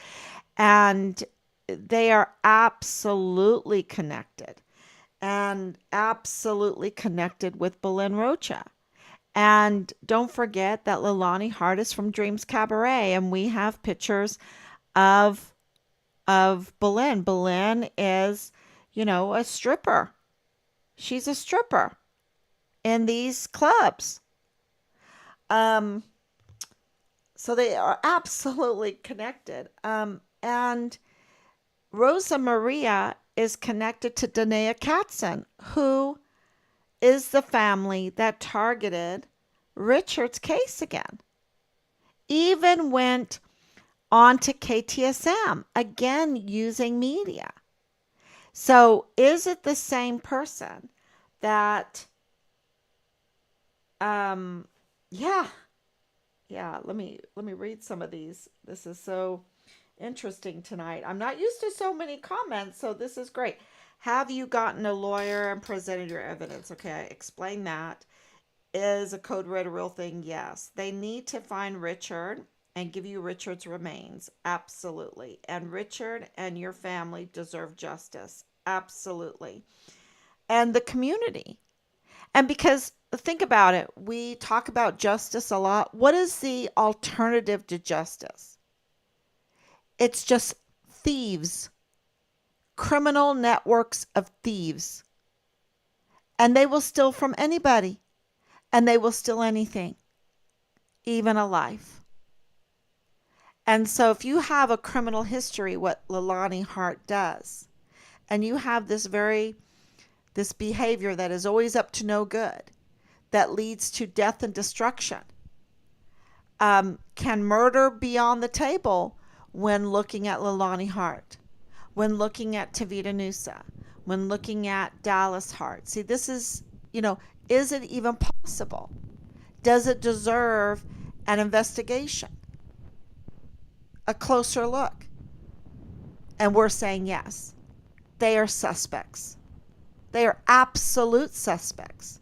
And they are absolutely connected and absolutely connected with Belen Rocha. And don't forget that Leilani Hart is from Dreams Cabaret, and we have pictures of Belen. Belen is, a stripper. She's a stripper in these clubs. Um, so they are absolutely connected. And Rosa Maria is connected to Danae Katzen, who is the family that targeted Richard's case again. Even went on to KTSM, again using media. So is it the same person that, yeah, let me read some of these. This is so interesting tonight. I'm not used to so many comments, so this is great. Have you gotten a lawyer and presented your evidence? Okay, explain that. Is a code red a real thing? Yes. They need to find Richard and give you Richard's remains. Absolutely. And Richard and your family deserve justice. Absolutely. And the community. And because think about it, we talk about justice a lot. What is the alternative to justice? It's just thieves, criminal networks of thieves. And they will steal from anybody. And they will steal anything, even a life. And so if you have a criminal history, what Leilani Hart does, and you have this behavior that is always up to no good, that leads to death and destruction, can murder be on the table when looking at Leilani Hart, when looking at Tavita Nusa, when looking at Dallas Hart? See, this is, is it even possible? Does it deserve an investigation? A closer look? And we're saying yes. They are suspects. They are absolute suspects.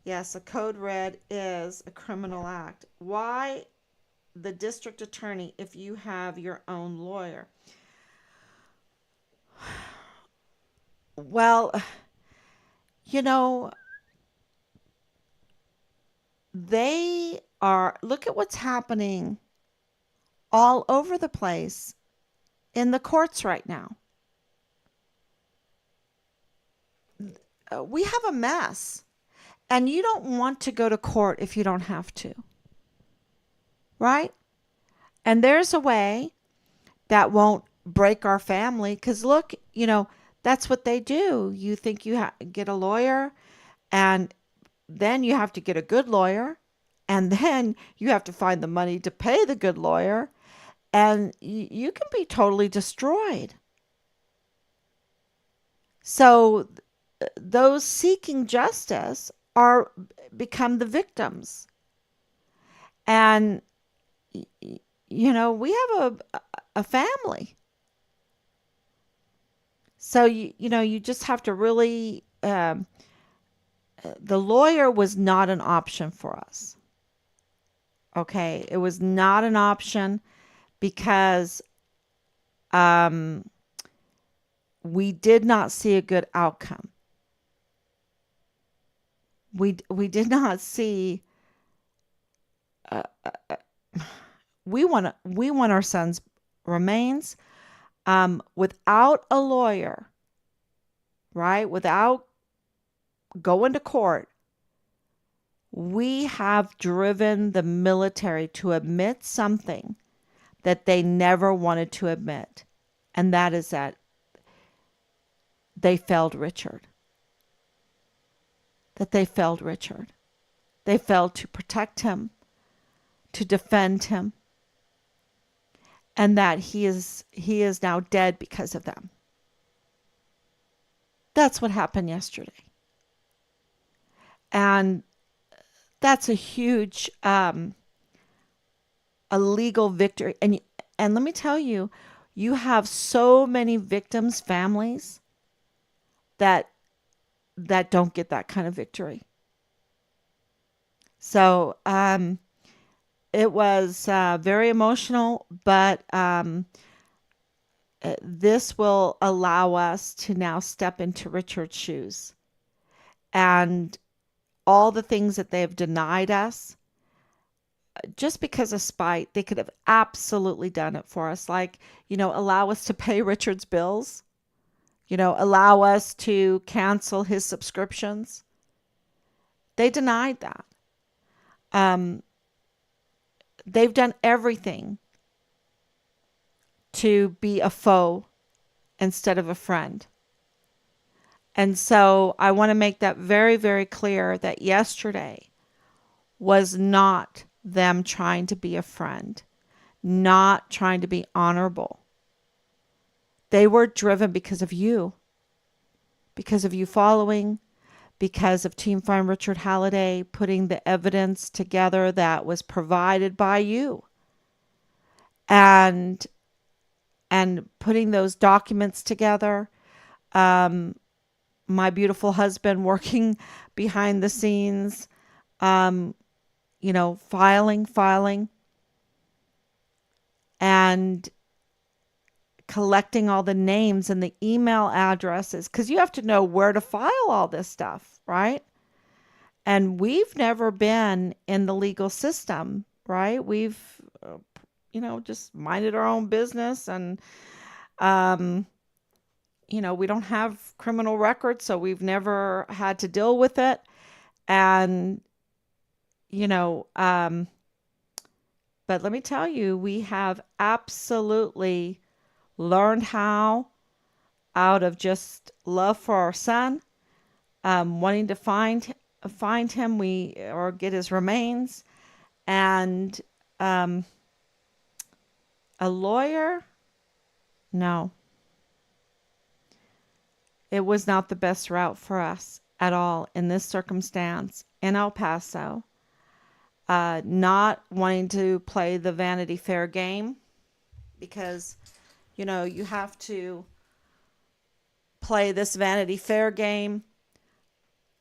Yes, a code red is a criminal act. Why the district attorney if you have your own lawyer? Well, they are, look at what's happening all over the place in the courts right now. We have a mess. And you don't want to go to court if you don't have to. Right? And there's a way that won't break our family. Because look, that's what they do. You think you get a lawyer, and then you have to get a good lawyer. And then you have to find the money to pay the good lawyer. And you can be totally destroyed. So those seeking justice become the victims. And we have a family. So you just have to really the lawyer was not an option for us. Okay, it was not an option because um, we did not see a good outcome. We did not see. Uh, we want our son's remains without a lawyer, right? Without going to court. We have driven the military to admit something that they never wanted to admit, and that is that they failed Richard. That they failed Richard. They failed to protect him, to defend him, and that he is now dead because of them. That's what happened yesterday. And that's a huge a legal victory. And let me tell you, you have so many victims' families that don't get that kind of victory. So it was very emotional, but this will allow us to now step into Richard's shoes. And all the things that they have denied us, just because of spite, they could have absolutely done it for us. Like, allow us to pay Richard's bills, allow us to cancel his subscriptions. They denied that. Um, they've done everything to be a foe instead of a friend. And so I want to make that very, very clear that yesterday was not them trying to be a friend, not trying to be honorable. They were driven because of you following, because of Team Find Richard Halliday putting the evidence together that was provided by you, and putting those documents together. My beautiful husband working behind the scenes, filing and collecting all the names and the email addresses, because you have to know where to file all this stuff, right? And we've never been in the legal system, right? We've, just minded our own business, and, we don't have criminal records, so we've never had to deal with it. And, you know, um, but let me tell you, we have absolutely learned how, out of just love for our son, wanting to find him, or get his remains, and um, a lawyer. No, it was not the best route for us at all in this circumstance in El Paso. Not wanting to play the Vanity Fair game, because you have to play this Vanity Fair game.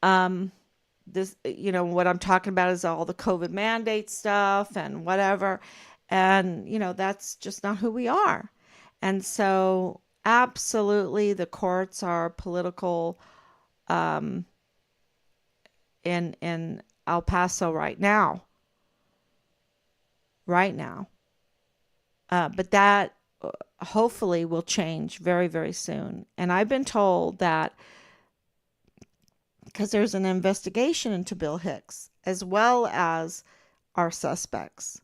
This, what I'm talking about is all the COVID mandate stuff and whatever. And, that's just not who we are. And so absolutely the courts are political, in El Paso right now. Right now. But that hopefully will change very, very soon. And I've been told that because there's an investigation into Bill Hicks as well as our suspects.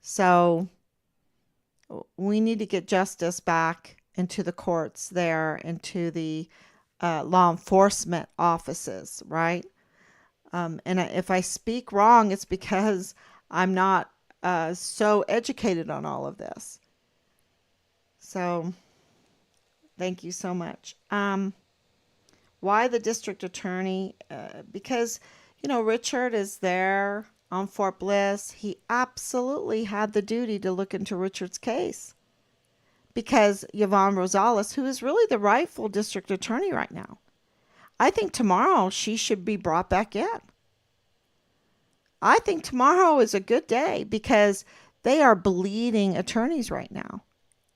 So we need to get justice back into the courts there, into the law enforcement offices, right? And if I speak wrong, it's because I'm not so educated on all of this. So thank you so much. Why the district attorney? Because, Richard is there on Fort Bliss, he absolutely had the duty to look into Richard's case because Yvonne Rosales, who is really the rightful district attorney right now, I think tomorrow she should be brought back in. I think tomorrow is a good day because they are bleeding attorneys right now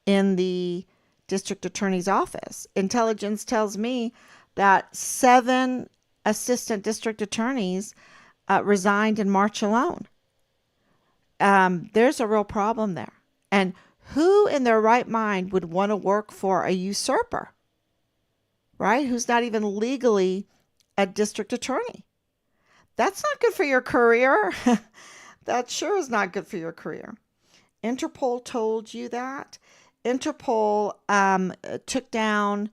in the district attorney's office. Intelligence tells me that 7 assistant district attorneys resigned in March alone. There's a real problem there. And who in their right mind would want to work for a usurper, right? Who's not even legally a district attorney? That's not good for your career. That sure is not good for your career. Interpol told you that. Interpol took down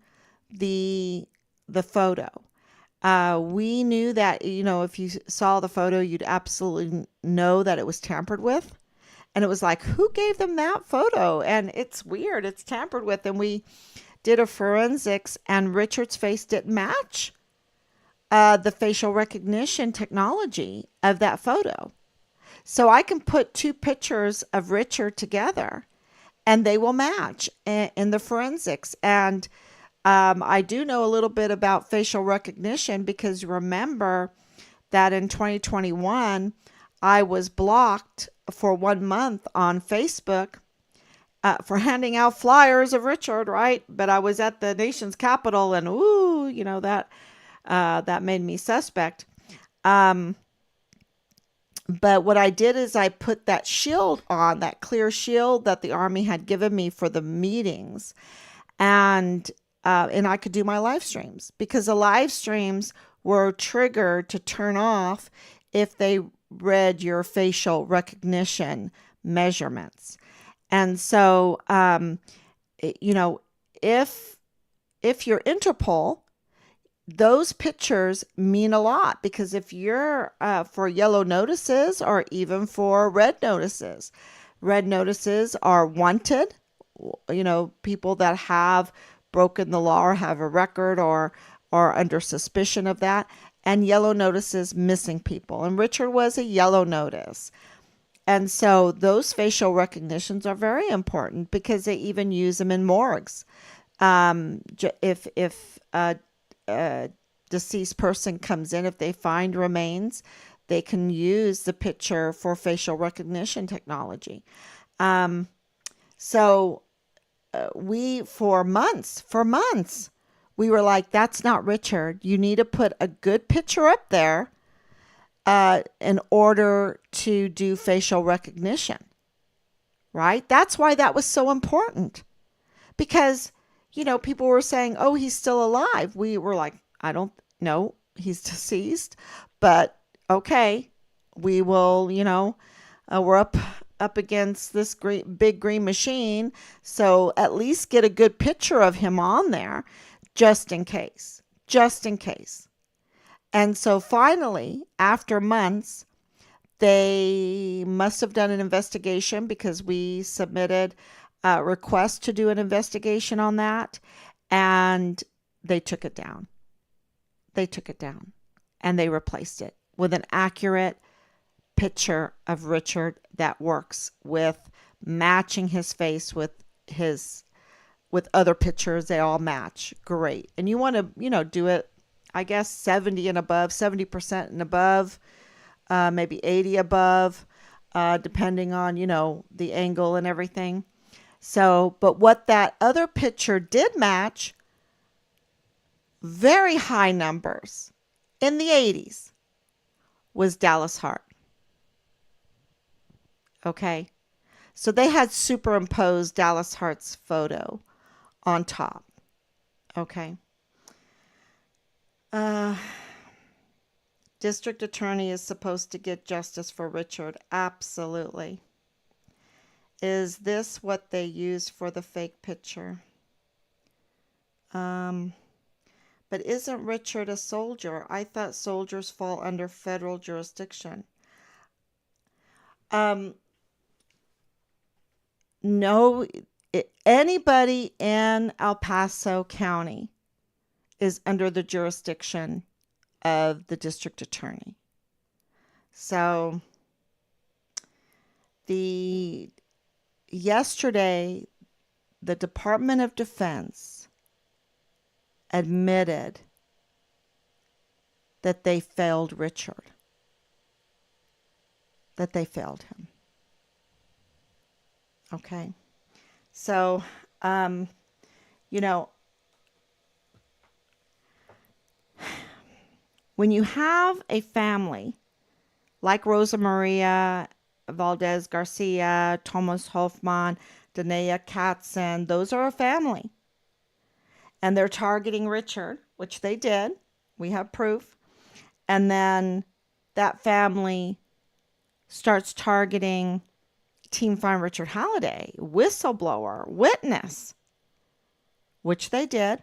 the photo. We knew that, if you saw the photo, you'd absolutely know that it was tampered with. And it was like, who gave them that photo? And it's weird. It's tampered with. And we did a forensics, and Richard's face didn't match the facial recognition technology of that photo. So I can put 2 pictures of Richard together and they will match in the forensics. And I do know a little bit about facial recognition because remember that in 2021, I was blocked for 1 month on Facebook for handing out flyers of Richard, right? But I was at the nation's capital and that made me suspect. But what I did is I put that shield on, that clear shield that the Army had given me for the meetings. And I could do my live streams because the live streams were triggered to turn off if they read your facial recognition measurements. And so, if you're Interpol, those pictures mean a lot because if you're for yellow notices or even for red notices are wanted, people that have broken the law or have a record or are under suspicion of that, and yellow notices missing people. And Richard was a yellow notice. And so those facial recognitions are very important because they even use them in morgues. If a deceased person comes in, if they find remains, they can use the picture for facial recognition technology. So we, for months, we were like, that's not Richard. You need to put a good picture up there in order to do facial recognition, right? That's why that was so important because people were saying, oh, he's still alive. We were like, I don't know. He's deceased, but okay, we will, we're up against this big green machine. So at least get a good picture of him on there just in case. And so finally, after months, they must have done an investigation because we submitted a request to do an investigation on that, and they took it down. And they replaced it with an accurate picture of Richard that works with matching his face with other pictures. They all match. Great. And you want to, do it, I guess, 70% and above, maybe 80 above, depending on, the angle and everything. So, but what that other picture did match, very high numbers in the 80s, was Dallas Hart. Okay. So they had superimposed Dallas Hart's photo on top. Okay. District attorney is supposed to get justice for Richard. Absolutely. Is this what they used for the fake picture? But isn't Richard a soldier? I thought soldiers fall under federal jurisdiction. No, anybody in El Paso County is under the jurisdiction of the district attorney. So the yesterday, the Department of Defense admitted that they failed Richard, that they failed him. Okay. So, you know, when you have a family like Rosa Maria Valdez Garcia, Thomas Hoffman, Danae Katzen, those are a family. And they're targeting Richard, which they did. We have proof. And then that family starts targeting Team Find Richard Halliday, whistleblower, witness, which they did.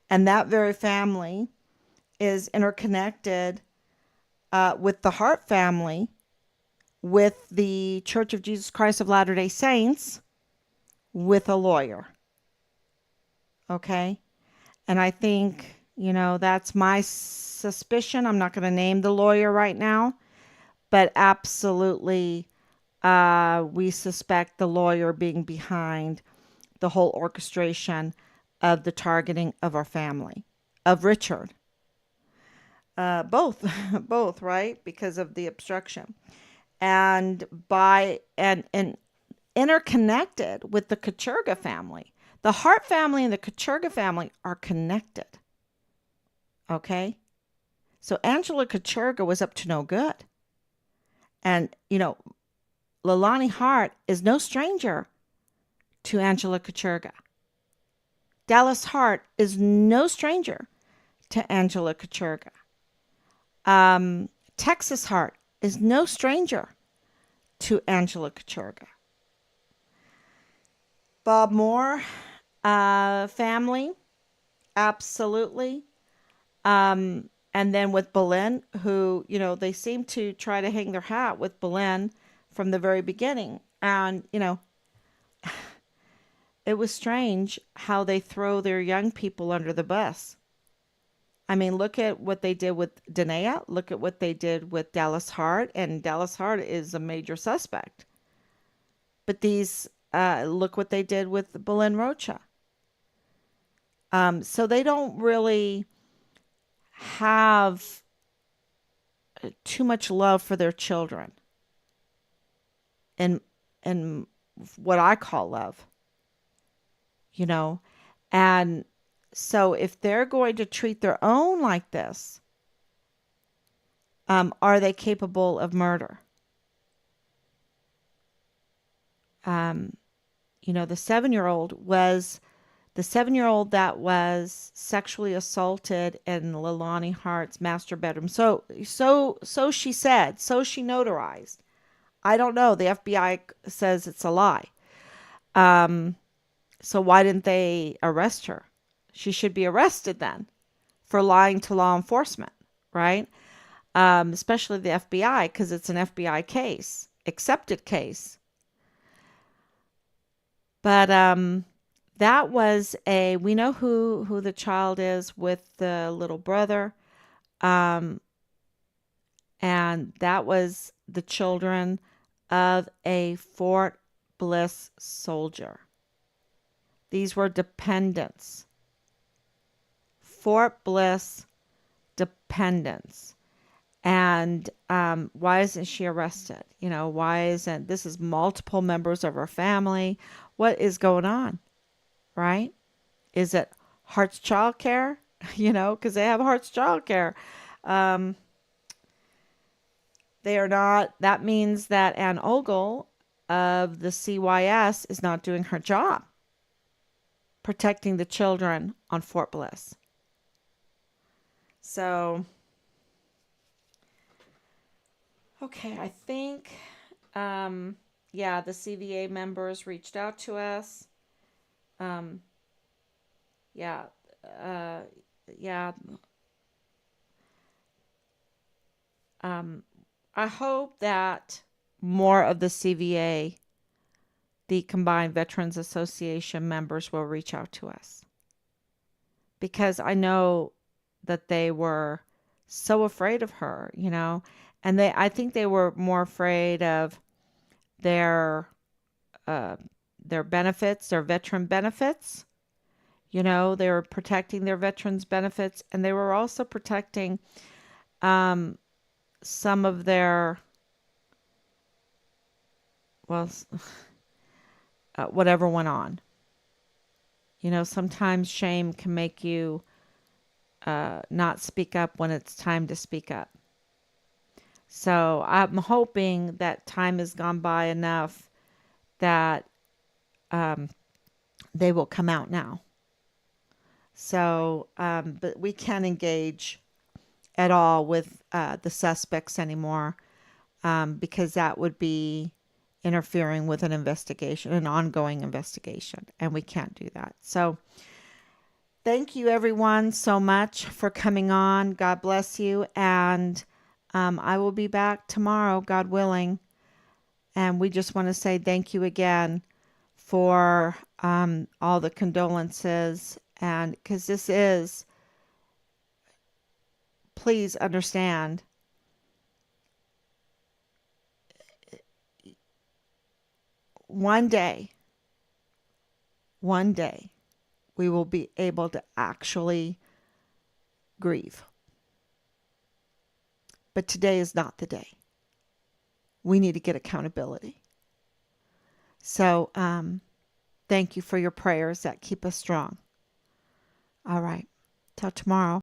And that very family is interconnected with the Hart family, with the Church of Jesus Christ of Latter-day Saints, with a lawyer. Okay? And I think, that's my suspicion. I'm not going to name the lawyer right now, but absolutely we suspect the lawyer being behind the whole orchestration of the targeting of our family, of Richard. Both, both, right? Because of the obstruction. And interconnected with the Kacherga family. The Hart family and the Kacherga family are connected. Okay? So Angela Kacherga was up to no good. And, Leilani Hart is no stranger to Angela Kacherga. Dallas Hart is no stranger to Angela Kacherga. Texas Hart is no stranger to Angela Kacherga. Bob Moore family, absolutely. And then with Boleyn, who, they seem to try to hang their hat with Boleyn from the very beginning. And, it was strange how they throw their young people under the bus. I mean, look at what they did with Danae. Look at what they did with Dallas Hart. And Dallas Hart is a major suspect. But look what they did with Boleyn Rocha. So they don't really have too much love for their children. And what I call love. And so if they're going to treat their own like this, are they capable of murder? The 7-year-old was the 7-year-old that was sexually assaulted in Leilani Hart's master bedroom. So she said, so she notarized. I don't know. The FBI says it's a lie. So why didn't they arrest her? She should be arrested then for lying to law enforcement, right? Especially the FBI, because it's an FBI case, accepted case. But that was we know who the child is with the little brother. And that was the children of a Fort Bliss soldier. These were dependents. Fort Bliss dependents. And why isn't she arrested? Why isn't this is multiple members of her family? What is going on? Right? Is it Hart's Child Care? Because they have Hart's Child Care. They are not. That means that Ann Ogle of the CYS is not doing her job protecting the children on Fort Bliss. So, okay, I think, the CVA members reached out to us. I hope that more of the CVA, the Combined Veterans Association members, will reach out to us. Because I know that they were so afraid of her, and I think they were more afraid of their uh, their benefits, their veteran benefits. You know, they were protecting their veterans benefits, and they were also protecting um, some of their, well, whatever went on. You know, sometimes shame can make you not speak up when it's time to speak up. So I'm hoping that time has gone by enough that um, they will come out now. So, but we can't engage at all with the suspects anymore, because that would be interfering with an investigation, an ongoing investigation, and we can't do that. So, thank you everyone so much for coming on. God bless you. And I will be back tomorrow, God willing. And we just want to say thank you again for all the condolences. And because this is, please understand, one day, one day, we will be able to actually grieve. But today is not the day. We need to get accountability. So, thank you for your prayers that keep us strong. All right. Till tomorrow.